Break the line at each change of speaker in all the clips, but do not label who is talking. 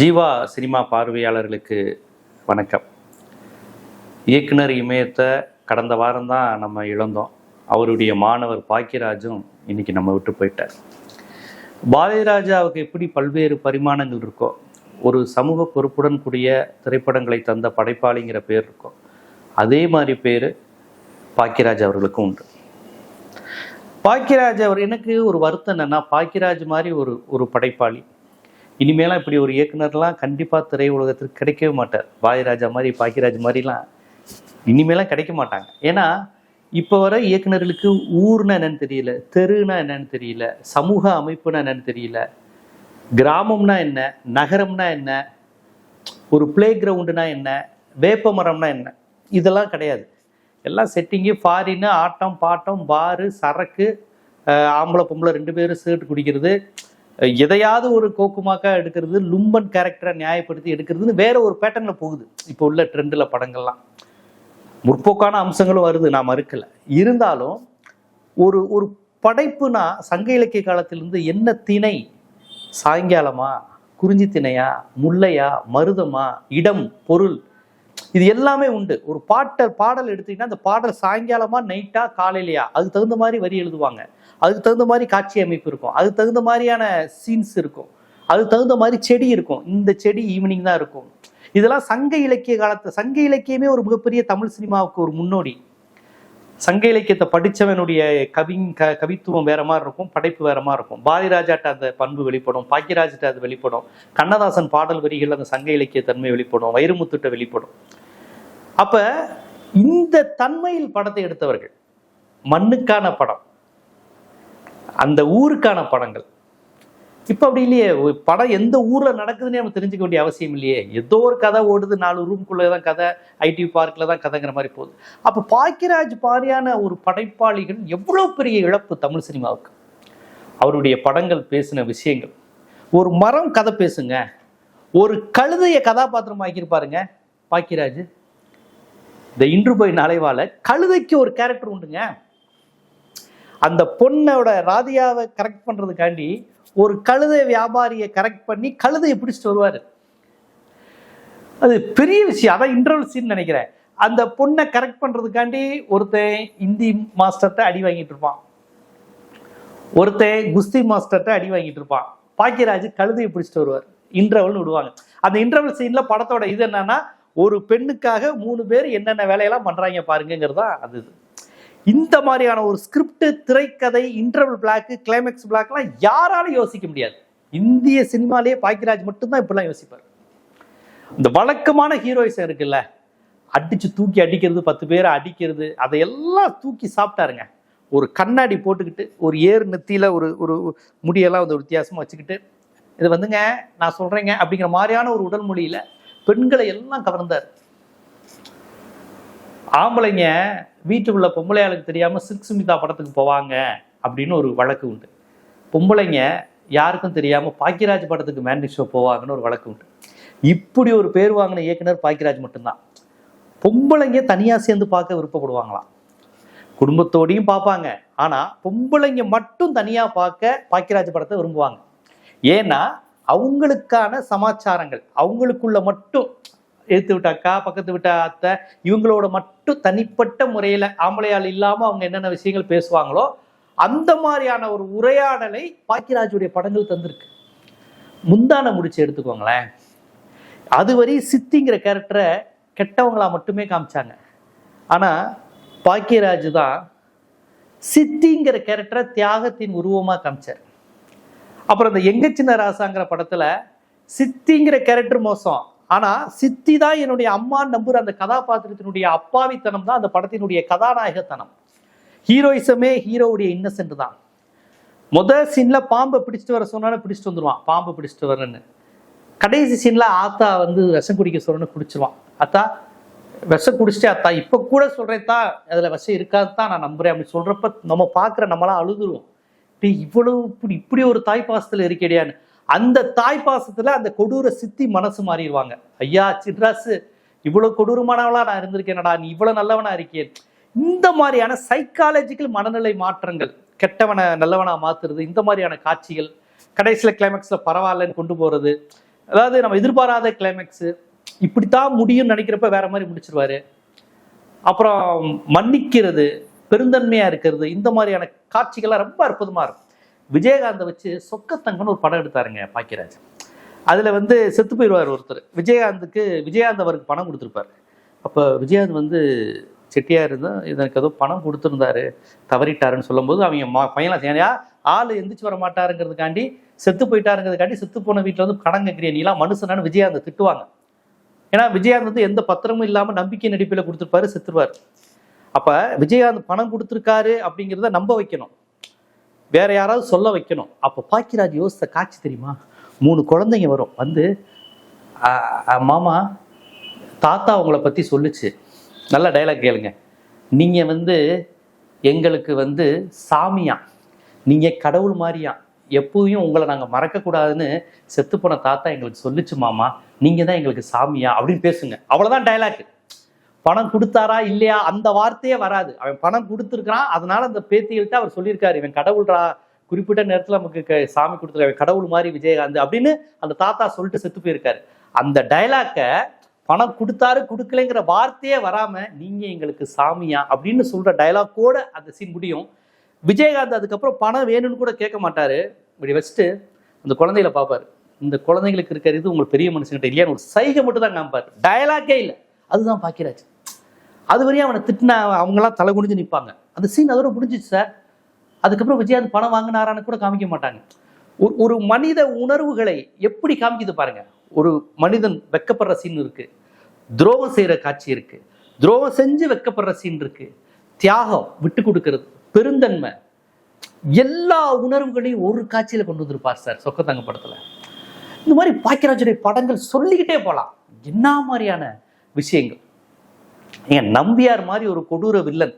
Jeeva cinema பார்வையாளர்களுக்கு வணக்கம். இயக்குனர் இமயத்தை கடந்த வாரம் தான் நம்ம இழந்தோம். அவருடைய மாணவர் பாக்கியராஜும் இன்னைக்கு நம்ம விட்டு போயிட்டார். பாரதிராஜாவுக்கு எப்படி பல்வேறு பரிமாணங்கள் இருக்கோ, ஒரு சமூக பொறுப்புடன் கூடிய திரைப்படங்களை தந்த படைப்பாளிங்கிற பேர் இருக்கும், அதே மாதிரி பேர் பாக்கியராஜ் அவர்களுக்கும் உண்டு. பாக்கியராஜ் அவர் எனக்கு ஒரு வருத்தம் என்னன்னா, பாக்கியராஜ் மாதிரி ஒரு படைப்பாளி இனிமேலாம் இப்படி ஒரு இயக்குனர்லாம் கண்டிப்பாக திரையுலகத்திற்கு கிடைக்கவே மாட்டார். பாரதிராஜா மாதிரி பாக்கியராஜ் மாதிரிலாம் இனிமேலாம் கிடைக்க மாட்டாங்க. ஏன்னா இப்போ வர இயக்குனர்களுக்கு ஊர்னா என்னன்னு தெரியல, தெருனா என்னன்னு தெரியல, சமூக அமைப்புனா என்னன்னு தெரியல, கிராமம்னா என்ன, நகரம்னா என்ன, ஒரு பிளே கிரவுண்டுனா என்ன, வேப்ப மரம்னா என்ன, இதெல்லாம் கிடையாது. எல்லாம் செட்டிங்கு, ஃபாரின்னு, ஆட்டம் பாட்டம், பாரு, சரக்கு, ஆம்பளை பொம்பளை 2 பேரும் சேர்த்து குடிக்கிறது, எதையாவது ஒரு கோக்குமாக்கா எடுக்கிறது, லும்பன் கேரக்டரை நியாயப்படுத்தி எடுக்கிறதுன்னு வேற ஒரு பேட்டர்ன்ல போகுது. இப்போ உள்ள ட்ரெண்டில் படங்கள்லாம் முற்போக்கான அம்சங்களும் வருது, நான் மறுக்கல. இருந்தாலும் ஒரு ஒரு படைப்புனா சங்க இலக்கிய காலத்திலிருந்து என்ன திணை, சாயங்காலமா, குறிஞ்சி திணையா, முல்லையா, மருதமா, இடம், பொருள், இது எல்லாமே உண்டு. ஒரு பாடல் எடுத்தீங்கன்னா அந்த பாடல் சாயங்காலமா, நைட்டா, காலையிலையா, அதுக்கு தகுந்த மாதிரி வரி எழுதுவாங்க, அதுக்கு தகுந்த மாதிரி காட்சி அமைப்பு இருக்கும், அதுக்கு தகுந்த மாதிரியான சீன்ஸ் இருக்கும், அதுக்கு தகுந்த மாதிரி செடி இருக்கும். இந்த செடி ஈவினிங் தான் இருக்கும். இதெல்லாம் சங்க இலக்கிய காலத்து, சங்க இலக்கியமே ஒரு மிகப்பெரிய தமிழ் சினிமாவுக்கு ஒரு முன்னோடி. சங்க இலக்கியத்தை படித்தவனுடைய கவித்துவம் வேற மாதிரி இருக்கும், படைப்பு வேற மாதிரி இருக்கும். பாரதிராஜாட்ட அந்த பண்பு வெளிப்படும், பாக்கியராஜ்கிட்ட அது வெளிப்படும், கண்ணதாசன் பாடல் வரிகள் அந்த சங்க இலக்கிய தன்மை வெளிப்படும், வைரமுத்துட்ட வெளிப்படும். அப்ப இந்த தன்மையில் படத்தை எடுத்தவர்கள், மண்ணுக்கான படம், அந்த ஊருக்கான படங்கள். இப்ப அப்படி இல்லையே. படம் எந்த ஊர்ல நடக்குதுன்னு நம்ம தெரிஞ்சுக்க வேண்டிய அவசியம் இல்லையே. ஏதோ ஒரு கதை ஓடுது, 4 ரூம்குள்ளதான் கதை, ஐடி பார்க்ல தான் கதைங்கிற மாதிரி போகுது. அப்ப பாக்கியராஜ் பாரியான ஒரு படைப்பாளிகள் எவ்வளவு பெரிய இழப்பு தமிழ் சினிமாவுக்கு. அவருடைய படங்கள் பேசின விஷயங்கள், ஒரு மரம் கதை பேசுங்க, ஒரு கழுதைய கதாபாத்திரம் ஆக்கியிருப்பாருங்க பாக்கியராஜ். இந்த இன்று போய் நாளைவால கழுதைக்கு ஒரு கேரக்டர் உண்டுங்க. அந்த பொண்ணோட ராதியாவை கரெக்ட் பண்றதுக்காண்டி ஒரு கழுதை வியாபாரியை கரெக்ட் பண்ணி கழுதையை பிடிச்சிட்டு வருவாரு. அது பெரிய விஷயம். அதான் இன்டர்வல் சீன் நினைக்கிறேன். அந்த பொண்ணை கரெக்ட் பண்றதுக்காண்டி ஒருத்தன் இந்தி மாஸ்டர்கிட்ட அடி வாங்கிட்டு இருப்பான், ஒருத்தன் குஸ்தி மாஸ்டர்கிட்ட அடி வாங்கிட்டு இருப்பான். பாக்கியராஜ் கழுதையை பிடிச்சிட்டு வருவார், இன்டர்வல்னு விடுவாங்க. அந்த இன்டர்வல் சீன்ல படத்தோட இது என்னன்னா, ஒரு பெண்ணுக்காக 3 பேர் என்னென்ன வேலையெல்லாம் பண்றாங்க பாருங்கிறதா அது. இந்த மாதிரியான ஒரு ஸ்கிரிப்ட், திரைக்கதை, இன்டர்வல் பிளாக், கிளைமேக்ஸ் பிளாக்லாம் யாராலும் யோசிக்க முடியாது. இந்திய சினிமாலேயே பாக்கியராஜ் மட்டும்தான் இப்படிலாம் யோசிப்பார். இந்த வழக்கமான ஹீரோயிசம் இருக்குல்ல, அடிச்சு தூக்கி அடிக்கிறது, 10 பேரை அடிக்கிறது, அதையெல்லாம் தூக்கி சாப்பிட்டாருங்க. ஒரு கண்ணாடி போட்டுக்கிட்டு, ஒரு ஏறு நெத்தியில ஒரு முடியெல்லாம் வந்து வித்தியாசமா வச்சுக்கிட்டு, இது வந்துங்க நான் சொல்றேங்க அப்படிங்கிற மாதிரியான ஒரு உடல் மொழியில பெண்களை எல்லாம் கவர்ந்தார். ஆம்பளைங்க வீட்டுக்குள்ள பொம்பளையாளுக்கு தெரியாம சில்க் சுமிதா படத்துக்கு போவாங்க அப்படின்னு ஒரு வழக்கு உண்டு. பொம்பளைங்க யாருக்கும் தெரியாம பாக்கியராஜ் படத்துக்கு மேண்டி ஷோ போவாங்கன்னு ஒரு வழக்கு உண்டு. இப்படி ஒரு பேர் வாங்கின இயக்குனர் பாக்கியராஜ் மட்டும்தான். பொம்பளைங்க தனியா சேர்ந்து பார்க்க விருப்பப்படுவாங்களாம், குடும்பத்தோடையும் பார்ப்பாங்க. ஆனா பொம்பளைங்க மட்டும் தனியா பார்க்க பாக்கியராஜ் படத்தை விரும்புவாங்க. ஏன்னா அவங்களுக்கான சமாச்சாரங்கள், அவங்களுக்குள்ள மட்டும், எடுத்து விட்ட அக்கா, பக்கத்து விட்ட அத்தை, இவங்களோட மட்டும் தனிப்பட்ட முறையில ஆம்பளையால் இல்லாம அவங்க என்னென்ன விஷயங்கள் பேசுவாங்களோ அந்த மாதிரியான ஒரு உரையாடலை பாக்கியராஜுடைய படங்கள் தந்திருக்கு. முந்தான முடிச்சு எடுத்துக்கோங்களேன். அதுவரை சித்திங்கிற கேரக்டரை கெட்டவங்களா மட்டுமே காமிச்சாங்க. ஆனா பாக்கியராஜ் தான் சித்திங்கிற கேரக்டரை தியாகத்தின் உருவமா காமிச்சார். அப்புறம் இந்த எங்க சின்ன ராசாங்கிற படத்துல சித்திங்கிற கேரக்டர் மோசம், ஆனா சித்தி தான் என்னுடைய அம்மான்னு நம்புற அந்த கதாபாத்திரத்தினுடைய அப்பாவித்தனம் தான் அந்த படத்தினுடைய கதாநாயகத்தனம். ஹீரோயிசமே ஹீரோவுடைய இன்னசென்ட் தான். முதல் சீன்ல பாம்பை பிடிச்சிட்டு வர சொன்னாலும் பிடிச்சிட்டு வந்துடுவான், பாம்பை பிடிச்சிட்டு வரேன்னு. கடைசி சீன்ல ஆத்தா வந்து விஷம் குடிக்க சொல்றேன்னு குடிச்சிருவான். அத்தா விஷம் குடிச்சிட்டே, அத்தா இப்ப கூட சொல்றேன் தான், அதுல விஷம் இருக்காது தான் நான் நம்புறேன் அப்படின்னு சொல்றப்ப நம்ம பாக்குற நம்மளாம் அழுதுருவோம். இவ்வளவு இப்படி ஒரு தாய் பாசத்துல இருக்கேடியான்னு. அந்த தாய் பாசத்துல அந்த கொடூர சித்தி மனசு மாறிடுவாங்க. ஐயா சின்ராசு, இவ்வளவு கொடூரமானவளா நான் இருந்திருக்கேனடா, நீ இவ்வளவு நல்லவனா இருக்கேன். இந்த மாதிரியான சைக்காலஜிக்கல் மனநிலை மாற்றங்கள், கெட்டவனை நல்லவனா மாத்துறது, இந்த மாதிரியான காட்சிகள், கடைசியில கிளைமேக்ஸ்ல பரவாயில்லன்னு கொண்டு போறது, அதாவது நம்ம எதிர்பாராத கிளைமேக்ஸு, இப்படித்தான் முடியும்னு நினைக்கிறப்ப வேற மாதிரி முடிச்சிருவாரு. அப்புறம் மன்னிக்கிறது, பெருந்தன்மையா இருக்கிறது, இந்த மாதிரியான காட்சிகள்லாம் ரொம்ப அற்புதமா இருக்கும். விஜயகாந்தை வச்சு சொக்கத்தங்கன்னு ஒரு படம் எடுத்தாருங்க பாக்கியராஜ். அதுல செத்து போயிடுவார் ஒருத்தர். விஜயகாந்த் அவருக்கு பணம் கொடுத்துருப்பாரு. அப்போ விஜயகாந்த் செட்டியார் இருந்தால் இதற்கு ஏதோ பணம் கொடுத்துருந்தாரு, தவறிட்டாருன்னு சொல்லும்போது அவங்க பையன்லாம் செய்யா ஆள் எந்திரிச்சு வர மாட்டாருங்கிறதுக்காண்டி, செத்து போயிட்டாருங்கிறதுக்காண்டி, செத்து போன வீட்டில் கடன் கேட்குறிய நீலாம் மனுஷனான்னு விஜயகாந்த் திட்டுவாங்க. ஏன்னா விஜயகாந்த் எந்த பத்திரமும் இல்லாமல் நம்பிக்கை நடிப்பில் கொடுத்துருப்பாரு, செத்துருவார். அப்போ விஜயகாந்த் பணம் கொடுத்துருக்காரு அப்படிங்கிறத நம்ப வைக்கணும், வேற யாராவது சொல்ல வைக்கணும். அப்போ பாக்கியராஜ் யோசித்த காட்சி தெரியுமா? 3 குழந்தைங்க வரும், மாமா தாத்தா உங்களை பற்றி சொல்லுச்சு, நல்ல டைலாக் கேளுங்க, நீங்கள் எங்களுக்கு சாமியா, நீங்கள் கடவுள் மாதிரியா, எப்பவும் உங்களை நாங்கள் மறக்கக்கூடாதுன்னு செத்து போன தாத்தா எங்களுக்கு சொல்லிச்சு மாமா, நீங்கள் தான் எங்களுக்கு சாமியா அப்படின்னு பேசுங்க. அவ்வளோதான் டைலாக். பணம் கொடுத்தாரா இல்லையா அந்த வார்த்தையே வராது. அவன் பணம் கொடுத்துருக்கான், அதனால அந்த பேத்திகள்கிட்ட அவர் சொல்லியிருக்காரு, இவன் கடவுள்ரா, குறிப்பிட்ட நேரத்தில் நமக்கு சாமி கொடுத்துருக்க கடவுள் மாதிரி விஜயகாந்த் அப்படின்னு அந்த தாத்தா சொல்லிட்டு செத்து போயிருக்காரு. அந்த டைலாக்கை பணம் கொடுத்தாரு கொடுக்கலைங்கிற வார்த்தையே வராம நீங்க எங்களுக்கு சாமியா அப்படின்னு சொல்ற டைலாக்கோட அந்த சீன் முடியும். விஜயகாந்த் அதுக்கப்புறம் பணம் வேணும்னு கூட கேட்க மாட்டாரு, இப்படி வச்சுட்டு அந்த குழந்தைகளை பார்ப்பாரு, இந்த குழந்தைங்களுக்கு இருக்கிறது உங்களுக்கு பெரிய மனுஷங்கிட்ட இல்லையான்னு ஒரு சைகை மட்டும் தான் காமிப்பாரு, டைலாக்கே இல்லை. அதுதான் பாக்கியராஜ். அது வரையும் அவனை திட்டினா அவங்களாம் தலை குனிஞ்சு நிற்பாங்க. அந்த சீன் அதோட முடிஞ்சிச்சு சார். அதுக்கப்புறம் விஜயகாந்த் பணம் வாங்கினாரான்னு கூட காமிக்க மாட்டாங்க. ஒரு மனித உணர்வுகளை எப்படி காமிக்குது பாருங்க. ஒரு மனிதன் வெக்கப்படுற சீன் இருக்கு, துரோகம் செய்யற காட்சி இருக்கு, துரோகம் செஞ்சு வெக்கப்படுற சீன் இருக்கு, தியாகம், விட்டு கொடுக்கறது, பெருந்தன்மை, எல்லா உணர்வுகளையும் ஒரு காட்சியில கொண்டு வந்திருப்பார் சார் சொக்கத்தங்க படத்துல. இந்த மாதிரி பாக்கியராஜுடைய படங்கள் சொல்லிக்கிட்டே போலாம், என்ன மாதிரியான விஷயங்கள். ஏன் நம்பியார் மாதிரி ஒரு கொடூர வில்லன்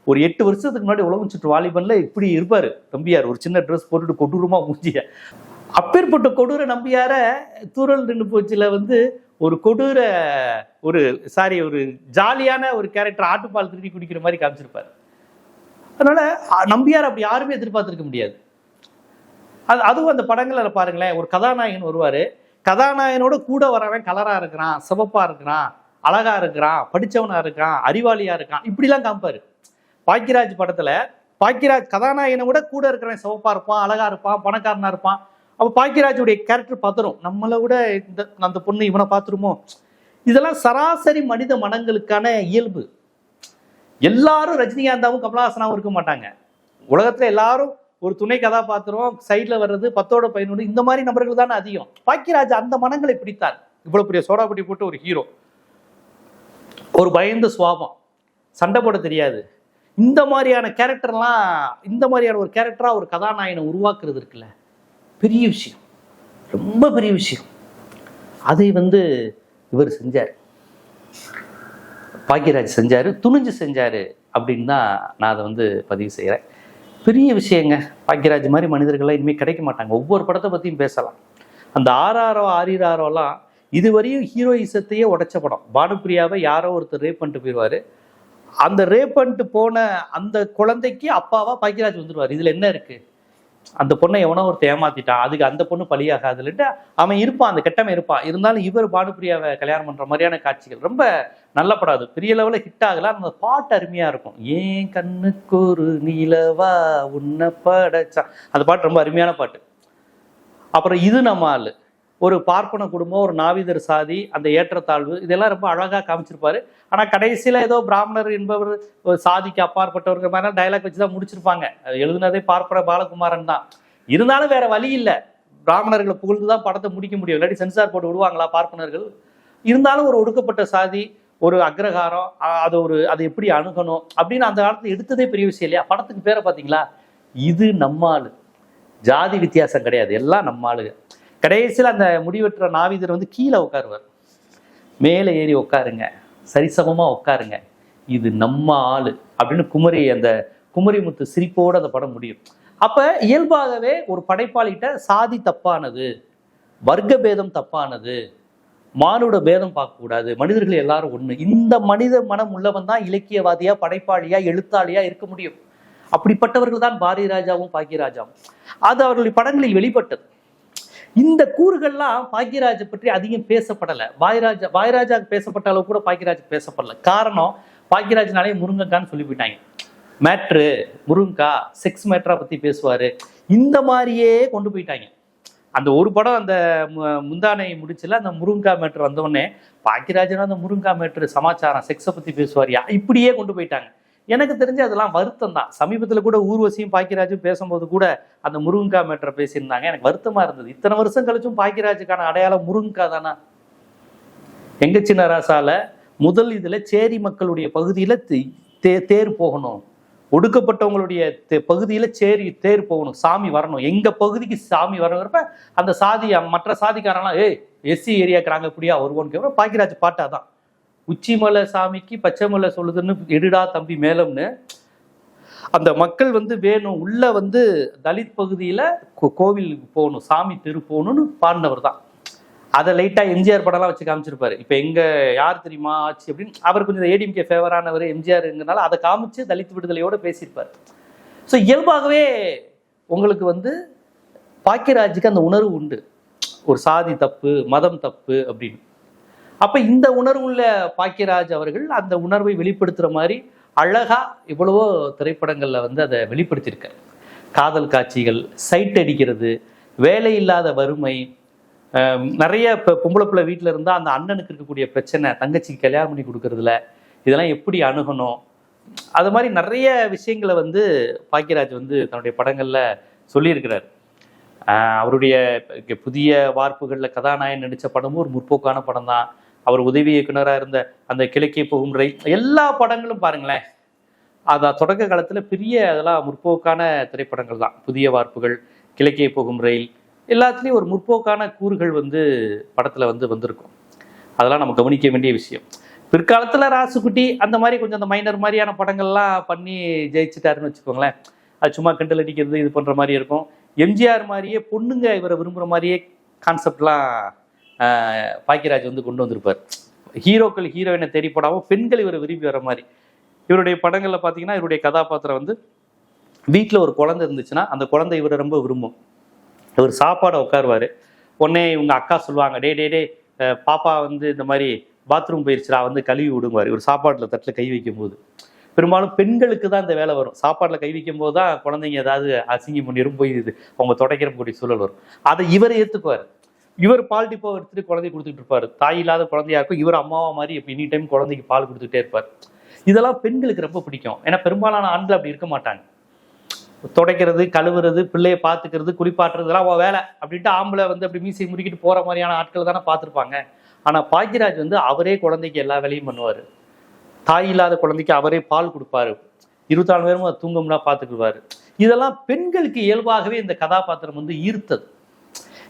ஒரு 8 வருஷத்துக்கு முன்னாடி உலகம் சுற்று வாலிபன்ல இப்படி இருப்பாரு நம்பியார், ஒரு சின்ன ட்ரெஸ் போட்டுட்டு கொடூரமா மூஞ்சிய. அப்பேற்பட்ட கொடூர நம்பியார தூரல் நின்று போச்சுல ஒரு கொடூர ஒரு ஜாலியான ஒரு கேரக்டர், ஆட்டுப்பால் திருடி குடிக்கிற மாதிரி காமிச்சிருப்பாரு. அதனால நம்பியார் அப்படி யாருமே எதிர்பார்த்திருக்க முடியாது. அதுவும் அந்த படங்கள்ல பாருங்களேன், ஒரு கதாநாயகன் வருவாரு, கதாநாயகனோட கூட வரவன் கலரா இருக்கிறான், சிவப்பா இருக்கிறான், அழகா இருக்கிறான், படிச்சவனா இருக்கான், அறிவாளியா இருக்கான், இப்படிலாம் காமிப்பாரு. பாக்கியராஜ் படத்துல பாக்கியராஜ் கதாநாயகனை விட கூட இருக்கிறவன் சிவப்பா இருப்பான், அழகா இருப்பான், பணக்காரனா இருப்பான். அப்போ பாக்கியராஜுடைய கேரக்டர் பார்த்துரும், நம்மளை விட அந்த பொண்ணு இவனை பார்த்துருமோ. இதெல்லாம் சராசரி மனித மனங்களுக்கான இயல்பு. எல்லாரும் ரஜினிகாந்தாவும் கமலஹாசனாவும் இருக்க மாட்டாங்க. உலகத்துல எல்லாரும் ஒரு துணை கதாபாத்திரம் சைட்ல வர்றது 10ஓட 11 இந்த மாதிரி நபர்கள் தானே அதிகம். பாக்கியராஜ் அந்த மனங்களை பிடித்தார். இவ்வளவு பெரிய சோடாபுட்டி போட்டு ஒரு ஹீரோ, ஒரு பயந்த சுவாபம், சண்டை போட தெரியாது, இந்த மாதிரியான கேரக்டர்லாம், இந்த மாதிரியான ஒரு கேரக்டரா ஒரு கதாநாயகனை உருவாக்குறது இருக்குல்ல, பெரிய விஷயம், ரொம்ப பெரிய விஷயம். அதை இவர் செஞ்சார், பாக்கியராஜ் செஞ்சாரு, துணிஞ்சு செஞ்சாரு அப்படின்னு தான் நான் அதை பதிவு செய்கிறேன். பெரிய விஷயங்க. பாக்கியராஜ் மாதிரி மனிதர்கள்லாம் இனிமேல் கிடைக்க மாட்டாங்க. ஒவ்வொரு படத்தை பற்றியும் பேசலாம். அந்த ஆரிராரோலாம் இதுவரையும் ஹீரோயிசத்தையே உடைச்ச படம். பானுப்பிரியாவை யாரோ ஒருத்தர் ரேப் பண்ணிட்டு போயிடுவாரு, அந்த ரேப் பண்ணிட்டு போன அந்த குழந்தைக்கு அப்பாவா பாக்கியராஜ் வந்துடுவார். இதுல என்ன இருக்கு, அந்த பொண்ணை எவனோ ஒருத்தர் ஏமாத்திட்டான், அதுக்கு அந்த பொண்ணு பலியாகாதுன்னுட்டு அவன் இருப்பான், அந்த கெட்டவன் இருப்பான். இருந்தாலும் இவர் பானுப்பிரியாவை கல்யாணம் பண்ற மாதிரியான காட்சிகள் ரொம்ப நல்ல படம். அது பெரிய லெவலில் ஹிட் ஆகல. அந்த பாட்டு அருமையா இருக்கும், ஏன் கண்ணுக்கு ஒரு நீலவா உன்னை படைச்சா, அந்த பாட்டு ரொம்ப அருமையான பாட்டு. அப்புறம் இது நம்ம ஆளு, ஒரு பார்ப்பன குடும்பம், ஒரு நாவிதர் சாதி, அந்த ஏற்றத்தாழ்வு, இதெல்லாம் ரொம்ப அழகா காமிச்சிருப்பாரு. ஆனா கடைசியில ஏதோ பிராமணர் என்பவர் சாதிக்கு அப்பாற்பட்டவர்கள் மாதிரி டைலாக் வச்சுதான் முடிச்சிருப்பாங்க. எழுதுனதே பார்ப்பன பாலகுமாரன் தான். இருந்தாலும் வேற வழி இல்லை, பிராமணர்களை புகழ்ந்துதான் படத்தை முடிக்க முடியும், இல்லாட்டி சென்சார் போட்டு விடுவாங்களா பார்ப்பனர்கள். இருந்தாலும் ஒரு ஒடுக்கப்பட்ட சாதி, ஒரு அக்ரஹாரம், அதை எப்படி அணுகணும் அப்படின்னு அந்த காலத்துல எடுத்ததே பெரிய விஷயம் இல்லையா. படத்துக்கு பேரை பார்த்தீங்களா, இது நம்ம ஆளு, ஜாதி வித்தியாசம் கிடையாது, எல்லாம் நம்ம ஆளுங்க. கடைசியில் அந்த முடிவெற்ற நாவிதர் கீழே உட்காருவார், மேலே ஏறி உட்காருங்க, சரிசமமா உட்காருங்க, இது நம்ம ஆளு அப்படின்னு அந்த குமரிமுத்து சிரிப்போடு அந்த படம் முடியும். அப்ப இயல்பாகவே ஒரு படைப்பாளிகிட்ட சாதி தப்பானது, வர்க்க பேதம் தப்பானது, மானுட பேதம் பார்க்கக்கூடாது, மனிதர்கள் எல்லாரும் ஒண்ணு, இந்த மனித மனம் உள்ளவன் தான் இலக்கியவாதியா, படைப்பாளியா, எழுத்தாளியா இருக்க முடியும். அப்படிப்பட்டவர்கள் தான் பாரதிராஜாவும் பாக்கியராஜாவும். அது அவர்களுடைய படங்களில் வெளிப்பட்டது. இந்த கூறுகள்லாம் பாக்யராஜை பற்றி அதிகம் பேசப்படலை. வாய்ராஜா பேசப்பட்ட அளவு கூட பாக்யராஜ் பேசப்படல. காரணம், பாக்யராஜ்னாலே முருங்கக்கான்னு சொல்லி போயிட்டாங்க. மேட்ரு முருங்கா, செக்ஸ் மேட்ரா பத்தி பேசுவாரு, இந்த மாதிரியே கொண்டு போயிட்டாங்க. அந்த ஒரு படம் அந்த முந்தானை முடிச்சுல அந்த முருங்கா மேட்ரு வந்தோடனே பாக்யராஜனா அந்த முருங்கா மேட்ரு சமாச்சாரம் செக்ஸை பத்தி பேசுவாரியா, இப்படியே கொண்டு போயிட்டாங்க. எனக்கு தெரிஞ்சு அதெல்லாம் வருத்தம் தான். சமீபத்தில் கூட ஊர்வசியும் பாக்யராஜும் பேசும்போது கூட அந்த முருங்கா மேட்டரை பேசியிருந்தாங்க. எனக்கு வருத்தமா இருந்தது. இத்தனை வருஷம் கழிச்சும் பாக்யராஜுக்கான அடையாளம் முருங்கா தானா? எங்க சின்ன ராசால முதல் இதுல சேரி மக்களுடைய பகுதியில தேர் போகணும், ஒடுக்கப்பட்டவங்களுடைய பகுதியில தேர் போகணும், சாமி வரணும், எங்க பகுதிக்கு சாமி வரணுங்கிறப்ப அந்த சாதி மற்ற சாதிக்காரெல்லாம் எஸ்சி ஏரியாக்குறாங்க இப்படியா வருவோன்னு பாக்யராஜ் பாட்டாதான். உச்சிமலை சாமிக்கு பச்சை மலை சொல்லுதுன்னு எடுடா தம்பி மேலம்னு அந்த மக்கள் வேணும், உள்ள தலித் பகுதியில கோவில் போகணும், சாமி தெரு போகணும்னு பாடினவர் தான். அதை லைட்டா எம்ஜிஆர் படம்லாம் வச்சு காமிச்சிருப்பாரு. இப்ப எங்க யார் தெரியுமா ஆச்சு அப்படின்னு அவர் கொஞ்சம் ஏடிஎம்கே ஃபேவரானவர் எம்ஜிஆருங்கிறனால அதை காமிச்சு தலித் விடுதலையோட பேசியிருப்பாரு. ஸோ இயல்பாகவே உங்களுக்கு பாக்யராஜுக்கு அந்த உணர்வு உண்டு, ஒரு சாதி தப்பு மதம் தப்பு அப்படின்னு. அப்ப இந்த உணர்வுள்ள பாக்யராஜ் அவர்கள் அந்த உணர்வை வெளிப்படுத்துற மாதிரி அழகா இவ்வளவோ திரைப்படங்கள்ல அதை வெளிப்படுத்தியிருக்காரு. காதல் காட்சிகள், சைட் அடிக்கிறது, வேலை இல்லாத வறுமை, நிறைய இப்போ பொம்பளை பிள்ளை வீட்டில் இருந்தால் அந்த அண்ணனுக்கு இருக்கக்கூடிய பிரச்சனை, தங்கச்சிக்கு கல்யாணம் பண்ணி கொடுக்கறதுல இதெல்லாம் எப்படி அணுகணும், அது மாதிரி நிறைய விஷயங்களை பாக்யராஜ் தன்னுடைய படங்களில் சொல்லியிருக்கிறார். அவருடைய புதிய வார்ப்புகளில் கதாநாயகன் நடித்த படமும் ஒரு முற்போக்கான படம் தான். அவர் உதவி இயக்குனராக இருந்த அந்த கிழக்கே போகும் ரயில், எல்லா படங்களும் பாருங்களேன், அதான் தொடக்க காலத்தில் பெரிய அதெல்லாம் முற்போக்கான திரைப்படங்கள் தான். புதிய வார்ப்புகள், கிழக்கே போகும் ரயில், எல்லாத்துலேயும் ஒரு முற்போக்கான கூறுகள் படத்தில் வந்திருக்கும். அதெல்லாம் நம்ம கவனிக்க வேண்டிய விஷயம். பிற்காலத்தில் ராசுகுட்டி அந்த மாதிரி கொஞ்சம் அந்த மைனர் மாதிரியான படங்கள்லாம் பண்ணி ஜெயிச்சுட்டாருன்னு வச்சுக்கோங்களேன். அது சும்மா கிண்டல் அடிக்கிறது இது பண்ணுற மாதிரி இருக்கும். எம்ஜிஆர் மாதிரியே பொண்ணுங்க இவரை விரும்புகிற மாதிரியே கான்செப்ட்லாம் பாக்யராஜ் கொண்டு வந்திருப்பார். ஹீரோக்கள் ஹீரோயினை தேடி போடாமல் பெண்கள் இவரை விரும்பி வர மாதிரி. இவருடைய படங்களில் பார்த்தீங்கன்னா இவருடைய கதாபாத்திரம் வீட்டில் ஒரு குழந்தை இருந்துச்சுன்னா அந்த குழந்தை இவரை ரொம்ப விரும்பும். இவர் சாப்பாடை உட்காருவார், உடனே இவங்க அக்கா சொல்லுவாங்க, டே பாப்பா இந்த மாதிரி பாத்ரூம் போயிடுச்சுடா கழுவி விடுங்குவார். இவர் சாப்பாட்டில் தட்டில் கை வைக்கும் போது. பெரும்பாலும் பெண்களுக்கு தான் இந்த வேலை வரும். சாப்பாட்டில் கை வைக்கும் போது தான் குழந்தைங்க ஏதாவது அசிங்கம் பண்ணிடும், போய் அவங்க துடைக்கிறக்கூடிய சூழல் வரும். அதை இவர் ஏற்றுக்குவார். இவர் பால் டிப்போ எடுத்துட்டு குழந்தை கொடுத்துட்டு இருப்பாரு. தாய் இல்லாத குழந்தையா இருக்கும், இவர் அம்மாவா மாதிரி எனி டைம் குழந்தைக்கு பால் கொடுத்துட்டே இருப்பார். இதெல்லாம் பெண்களுக்கு ரொம்ப பிடிக்கும். ஏன்னா பெரும்பாலான ஆண்கள் அப்படி இருக்க மாட்டாங்க. துடைக்கிறது, கழுவுறது, பிள்ளைய பார்த்துக்கிறது, குளிப்பாட்டுறதுலாம் வேலை அப்படின்ட்டு ஆம்பளை அப்படி மீசை முறுக்கிட்டு போற மாதிரியான ஆட்கள் தானே பார்த்துருப்பாங்க. ஆனா பாக்யராஜ் அவரே குழந்தைக்கு எல்லா வேலையும் பண்ணுவாரு. தாய் இல்லாத குழந்தைக்கு அவரே பால் கொடுப்பாரு, 24 நேரமும் தூங்கம்னா பார்த்துக்குவாரு. இதெல்லாம் பெண்களுக்கு இயல்பாகவே இந்த கதாபாத்திரம் ஈர்த்தது.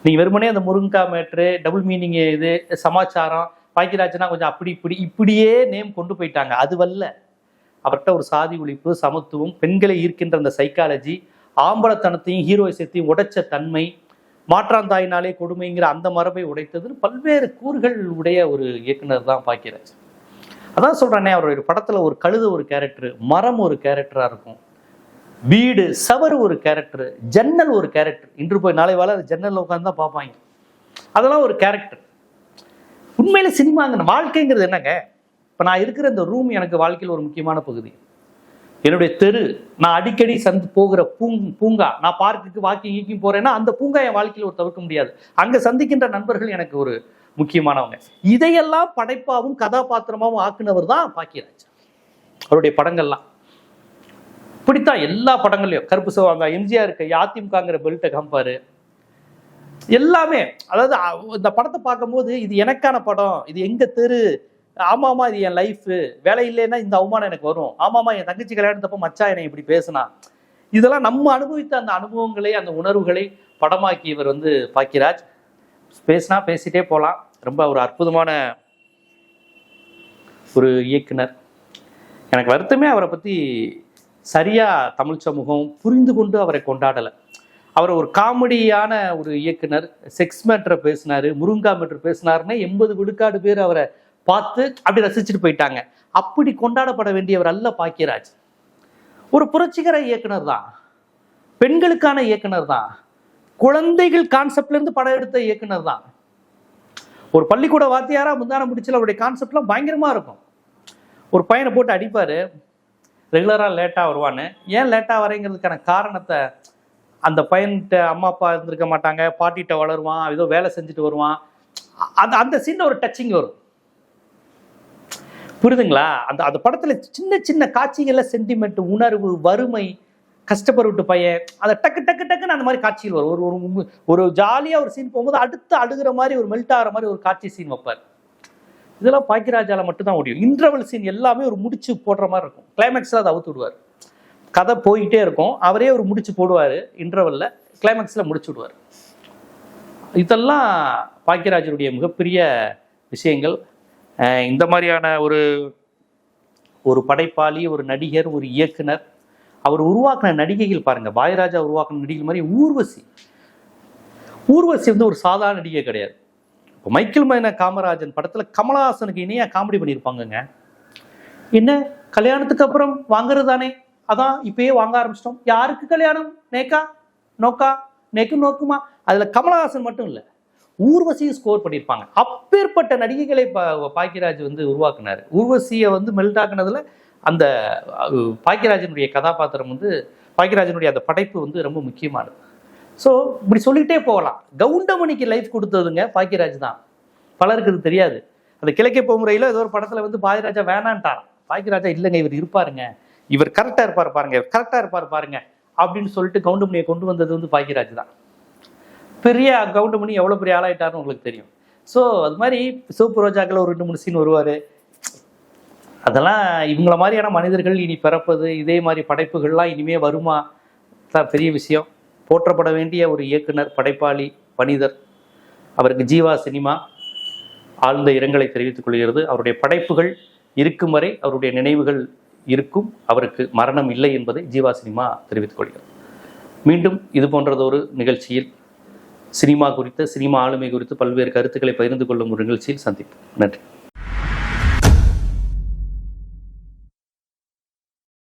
நீங்க வெறுமனே அந்த முருங்கா மேட்ரு, டபுள் மீனிங், இது சமாச்சாரம், பாக்யராஜ்னா கொஞ்சம் அப்படி இப்படியே நேம் கொண்டு போயிட்டாங்க. அது வல்ல, அவர்கிட்ட ஒரு சாதி ஒழிப்பு, சமத்துவம், பெண்களை ஈர்க்கின்ற அந்த சைக்காலஜி, ஆம்பளத்தனத்தையும் ஹீரோயிசத்தையும் உடைச்ச தன்மை, மாற்றாந்தாயினாலே கொடுமைங்கிற அந்த மரபை உடைத்ததுன்னு பல்வேறு கூறுகள் உடைய ஒரு இயக்குனர் தான் பாக்யராஜ். அதான் சொல்றேனே, அவருடைய படத்துல ஒரு கழுத ஒரு கேரக்டர், மரம் ஒரு கேரக்டரா இருக்கும், வீடு சவறு ஒரு கேரக்டர், ஜன்னல் ஒரு கேரக்டர். இன்று போய் நாளை வாழ ஜன்னல் உட்காந்து தான் பார்ப்பாங்க. அதெல்லாம் ஒரு கேரக்டர். உண்மையில சினிமாங்க வாழ்க்கைங்கிறது என்னங்க? இப்போ நான் இருக்கிற இந்த ரூம் எனக்கு வாழ்க்கையில் ஒரு முக்கியமான பகுதி. என்னுடைய தெரு, நான் அடிக்கடி போகிற பூங்கா, நான் பார்க்குக்கு வாக்கிங் போறேன்னா அந்த பூங்கா என் வாழ்க்கையில் ஒரு தவிர்க்க முடியாது. அங்க சந்திக்கின்ற நண்பர்கள் எனக்கு ஒரு முக்கியமானவங்க. இதையெல்லாம் படைப்பாவும் கதாபாத்திரமாவும் ஆக்குனவர் தான் பாக்யராஜ். அவருடைய படங்கள்லாம் இப்படித்தான் எல்லா படங்கள்லையும். கருப்பு சிவங்க, எம்ஜிஆர் அதிமுகங்கிற பெல்ட்டை காமிப்பாரு. எல்லாமே, அதாவது இந்த படத்தை பார்க்கும்போது இது எனக்கான படம், இது எங்க தெரு, ஆமாமா இது என் லைஃப், வேலை இல்லைன்னா இந்த அவமானம் எனக்கு வரும், ஆமாமா என் தங்கச்சி கல்யாணத்தப்ப மச்சா என்னை இப்படி பேசினா, இதெல்லாம் நம்ம அனுபவித்த அந்த அனுபவங்களை, அந்த உணர்வுகளை படமாக்கியவர் பாக்யராஜ். பேசினா பேசிட்டே போகலாம். ரொம்ப ஒரு அற்புதமான ஒரு இயக்குனர். எனக்கு வருத்தமே அவரை பற்றி சரியா தமிழ் சமூகம் புரிந்து கொண்டு அவரை கொண்டாடலை. அவர் ஒரு காமெடியான ஒரு இயக்குனர். செக்ஸ் மேட்ரை பேசினாரு, முருங்கா மேட்ரு பேசினாருன்னு 80 விழுக்காடு பேர் அவரை பார்த்து அப்படி ரசிச்சுட்டு போயிட்டாங்க. அப்படி கொண்டாடப்பட வேண்டியவர் அல்ல பாக்யராஜ். ஒரு புரட்சிகர இயக்குனர் தான், பெண்களுக்கான இயக்குனர் தான், குழந்தைகள் கான்செப்ட்ல இருந்து படம் எடுத்த இயக்குனர் தான். ஒரு பள்ளிக்கூட வாத்தியாரா முந்தான முடிச்சல அவருடைய கான்செப்ட்லாம் பயங்கரமா இருக்கும். ஒரு பையனை போட்டு அடிப்பாரு, ரெகுலரா லேட்டா வருவான்னு. ஏன் லேட்டா வரேங்கிறதுக்கான காரணத்தை அந்த பையன்கிட்ட அம்மா அப்பா இருந்திருக்க மாட்டாங்க, பாட்டிகிட்ட வளருவான், ஏதோ வேலை செஞ்சுட்டு வருவான். அந்த அந்த சீன்ல ஒரு டச்சிங் வரும், புரியுதுங்களா? அந்த அந்த படத்துல சின்ன சின்ன காட்சிகள்ல சென்டிமெண்ட், உணர்வு, வறுமை, கஷ்டப்பட்டு பையன், அதை டக்கு டக்கு டக்குன்னு அந்த மாதிரி காட்சிகள் வரும். ஒரு ஒரு ஒரு ஜாலியா ஒரு சீன் போகும்போது அடுத்து அழுகிற மாதிரி, ஒரு மெல்ட் ஆகிற மாதிரி ஒரு காட்சி சீன் வைப்பார். இதெல்லாம் பாக்கியராஜால மட்டும்தான் முடியும். இன்டர்வல் சீன் எல்லாமே ஒரு முடிச்சு போடுற மாதிரி இருக்கும். கிளைமேக்ஸ்ல அதை அவுத்து விடுவார். கதை போய்கிட்டே இருக்கும், அவரே ஒரு முடிச்சு போடுவார் இன்டர்வல்ல, கிளைமேக்ஸ்ல முடிச்சு விடுவார். இதெல்லாம் பாக்கியராஜனுடைய மிகப்பெரிய விஷயங்கள். இந்த மாதிரியான ஒரு ஒரு படைப்பாளி, ஒரு நடிகர், ஒரு இயக்குனர், அவர் உருவாக்கின நடிகைகள் பாருங்க. பாயராஜா உருவாக்கின நடிகை மாதிரி ஊர்வசி. ஊர்வசி வந்து ஒரு சாதாரண நடிகை கிடையாது. இப்போ மைக்கேல் மேன காமராஜன் படத்துல கமலஹாசனுக்கு இணையா காமெடி பண்ணியிருப்பாங்கங்க. என்ன கல்யாணத்துக்கு அப்புறம் வாங்குறது தானே, அதான் இப்பயே வாங்க ஆரம்பிச்சிட்டோம். யாருக்கு கல்யாணம், நேக்கா நோக்கா, நெக்கு நோக்குமா. அதுல கமலஹாசன் மட்டும் இல்லை, ஊர்வசியை ஸ்கோர் பண்ணியிருப்பாங்க. அப்பேற்பட்ட நடிகைகளை பாக்கியராஜ் வந்து உருவாக்குனாரு. ஊர்வசியை வந்து மெல்ட் ஆக்குனதுல அந்த பாக்கியராஜனுடைய கதாபாத்திரம் வந்து, பாக்கியராஜனுடைய அந்த படைப்பு வந்து ரொம்ப முக்கியமானது. ஸோ இப்படி சொல்லிகிட்டே போகலாம். கவுண்டமணிக்கு லைஃப் கொடுத்ததுங்க பாக்கியராஜ் தான். பலருக்கு இது தெரியாது. அந்த கிழக்கே போமுறையில் ஏதோ ஒரு படத்தில் வந்து பாக்கியராஜா வேணான்ட்டாராம். பாக்கியராஜா இல்லைங்க, இவர் இருப்பாருங்க, இவர் கரெக்டாக இருப்பார் பாருங்க, கரெக்டாக இருப்பார் பாருங்க அப்படின்னு சொல்லிட்டு கவுண்டமணியை கொண்டு வந்தது வந்து பாக்கியராஜ் தான். பெரிய கவுண்டமணி எவ்வளோ பெரிய ஆளாயிட்டாருன்னு உங்களுக்கு தெரியும். ஸோ அது மாதிரி சிவப்பு ரோஜாக்கள் ஒரு 2-3 சீன் வருவார். அதெல்லாம் இவங்கள மாதிரியான மனிதர்கள் இனி பிறப்பது, இதே மாதிரி படைப்புகள்லாம் இனிமே வருமா தான் பெரிய விஷயம். போற்றப்பட வேண்டிய ஒரு இயக்குனர், படைப்பாளி, மனிதர். அவருக்கு ஜீவா சினிமா ஆழ்ந்த இரங்கலை தெரிவித்துக் கொள்கிறது. அவருடைய படைப்புகள் இருக்கும் வரை அவருடைய நினைவுகள் இருக்கும். அவருக்கு மரணம் இல்லை என்பதை ஜீவா சினிமா தெரிவித்துக் கொள்கிறது. மீண்டும் இது போன்றதொரு நிகழ்ச்சியில் சினிமா குறித்த, சினிமா ஆளுமை குறித்து பல்வேறு கருத்துக்களை பகிர்ந்து கொள்ளும் ஒரு நிகழ்ச்சியில் சந்திப்போம். நன்றி.